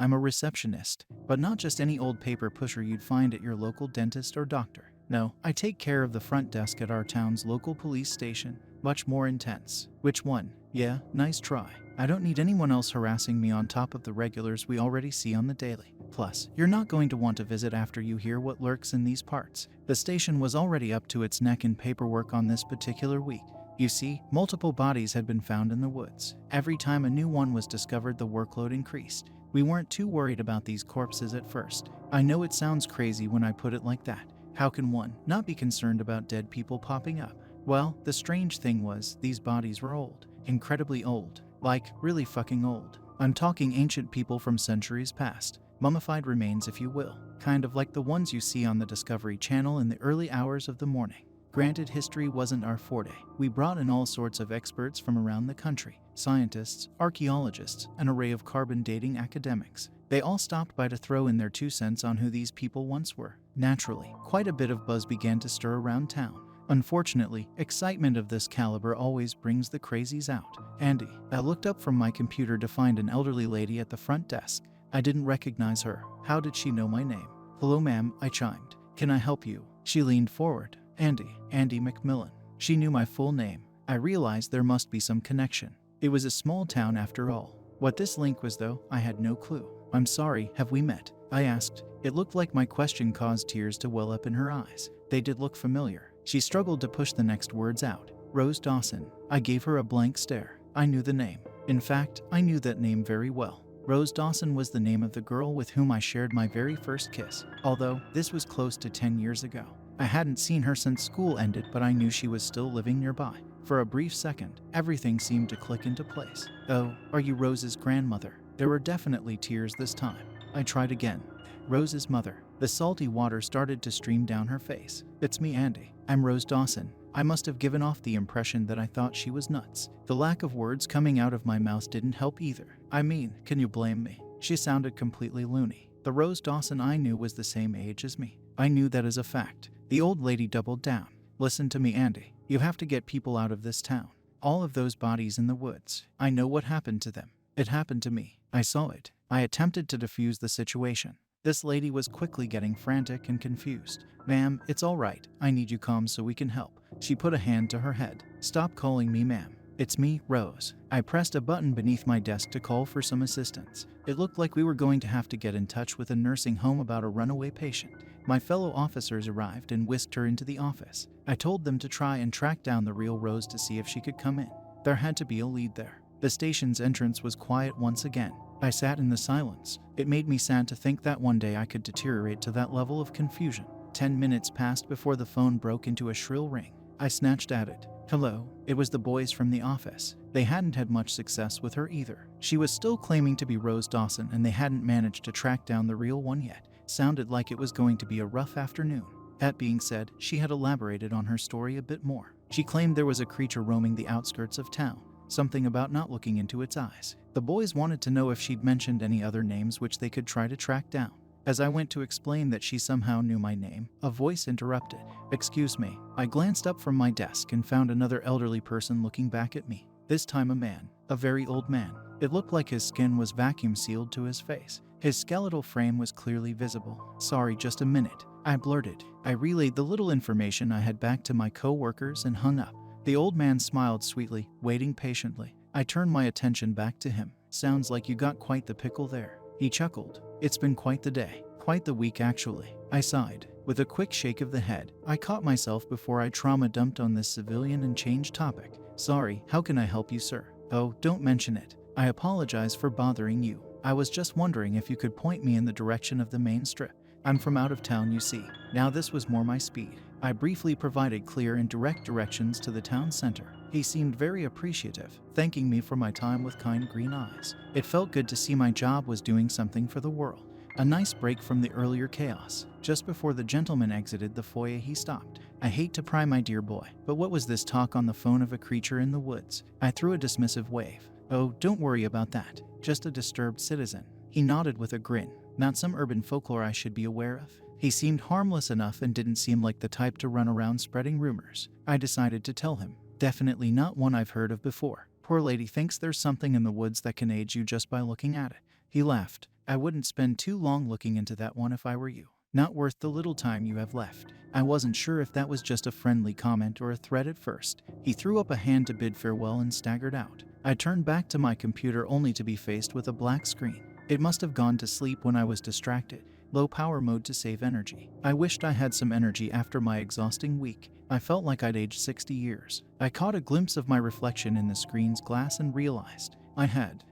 I'm a receptionist, but not just any old paper pusher you'd find at your local dentist or doctor. No, I take care of the front desk at our town's local police station. Much more intense. Which one? Yeah, nice try. I don't need anyone else harassing me on top of the regulars we already see on the daily. Plus, you're not going to want to visit after you hear what lurks in these parts. The station was already up to its neck in paperwork on this particular week. You see, multiple bodies had been found in the woods. Every time a new one was discovered, the workload increased. We weren't too worried about these corpses at first. I know it sounds crazy when I put it like that. How can one not be concerned about dead people popping up? Well, the strange thing was, these bodies were old. Incredibly old. Like, really fucking old. I'm talking ancient people from centuries past. Mummified remains, if you will. Kind of like the ones you see on the Discovery Channel in the early hours of the morning. Granted, history wasn't our forte. We brought in all sorts of experts from around the country. Scientists, archaeologists, an array of carbon dating academics. They all stopped by to throw in their 2 cents on who these people once were. Naturally, quite a bit of buzz began to stir around town. Unfortunately, excitement of this caliber always brings the crazies out. Andy. I looked up from my computer to find an elderly lady at the front desk. I didn't recognize her. How did she know my name? Hello, ma'am, I chimed. Can I help you? She leaned forward. Andy McMillan. She knew my full name. I realized there must be some connection. It was a small town after all. What this link was, though, I had no clue. I'm sorry, have we met? I asked. It looked like my question caused tears to well up in her eyes. They did look familiar. She struggled to push the next words out. Rose Dawson. I gave her a blank stare. I knew the name. In fact, I knew that name very well. Rose Dawson was the name of the girl with whom I shared my very first kiss, although this was close to 10 years ago. I hadn't seen her since school ended, but I knew she was still living nearby. For a brief second, everything seemed to click into place. Oh, are you Rose's grandmother? There were definitely tears this time. I tried again. Rose's mother. The salty water started to stream down her face. It's me, Andy. I'm Rose Dawson. I must have given off the impression that I thought she was nuts. The lack of words coming out of my mouth didn't help either. I mean, can you blame me? She sounded completely loony. The Rose Dawson I knew was the same age as me. I knew that as a fact. The old lady doubled down. Listen to me, Andy. You have to get people out of this town. All of those bodies in the woods. I know what happened to them. It happened to me. I saw it. I attempted to defuse the situation. This lady was quickly getting frantic and confused. Ma'am, it's all right. I need you calm so we can help. She put a hand to her head. Stop calling me ma'am. It's me, Rose. I pressed a button beneath my desk to call for some assistance. It looked like we were going to have to get in touch with a nursing home about a runaway patient. My fellow officers arrived and whisked her into the office. I told them to try and track down the real Rose to see if she could come in. There had to be a lead there. The station's entrance was quiet once again. I sat in the silence. It made me sad to think that one day I could deteriorate to that level of confusion. 10 minutes passed before the phone broke into a shrill ring. I snatched at it. Hello, it was the boys from the office. They hadn't had much success with her either. She was still claiming to be Rose Dawson and they hadn't managed to track down the real one yet. Sounded like it was going to be a rough afternoon. That being said, she had elaborated on her story a bit more. She claimed there was a creature roaming the outskirts of town. Something about not looking into its eyes. The boys wanted to know if she'd mentioned any other names which they could try to track down. As I went to explain that she somehow knew my name, a voice interrupted. Excuse me. I glanced up from my desk and found another elderly person looking back at me. This time a man. A very old man. It looked like his skin was vacuum sealed to his face. His skeletal frame was clearly visible. Sorry, just a minute. I blurted. I relayed the little information I had back to my co-workers and hung up. The old man smiled sweetly, waiting patiently. I turned my attention back to him. Sounds like you got quite the pickle there. He chuckled. It's been quite the day. Quite the week, actually. I sighed. With a quick shake of the head, I caught myself before I trauma dumped on this civilian and changed topic. Sorry, how can I help you, sir? Oh, don't mention it. I apologize for bothering you. I was just wondering if you could point me in the direction of the main strip. I'm from out of town, you see. Now this was more my speed. I briefly provided clear and direct directions to the town center. He seemed very appreciative, thanking me for my time with kind green eyes. It felt good to see my job was doing something for the world. A nice break from the earlier chaos. Just before the gentleman exited the foyer, he stopped. I hate to pry, my dear boy, but what was this talk on the phone of a creature in the woods? I threw a dismissive wave. Oh, don't worry about that. Just a disturbed citizen. He nodded with a grin. Not some urban folklore I should be aware of. He seemed harmless enough and didn't seem like the type to run around spreading rumors. I decided to tell him. Definitely not one I've heard of before. Poor lady thinks there's something in the woods that can aid you just by looking at it. He laughed. I wouldn't spend too long looking into that one if I were you. Not worth the little time you have left. I wasn't sure if that was just a friendly comment or a threat at first. He threw up a hand to bid farewell and staggered out. I turned back to my computer only to be faced with a black screen. It must have gone to sleep when I was distracted. Low power mode to save energy. I wished I had some energy after my exhausting week. I felt like I'd aged 60 years. I caught a glimpse of my reflection in the screen's glass and realized I had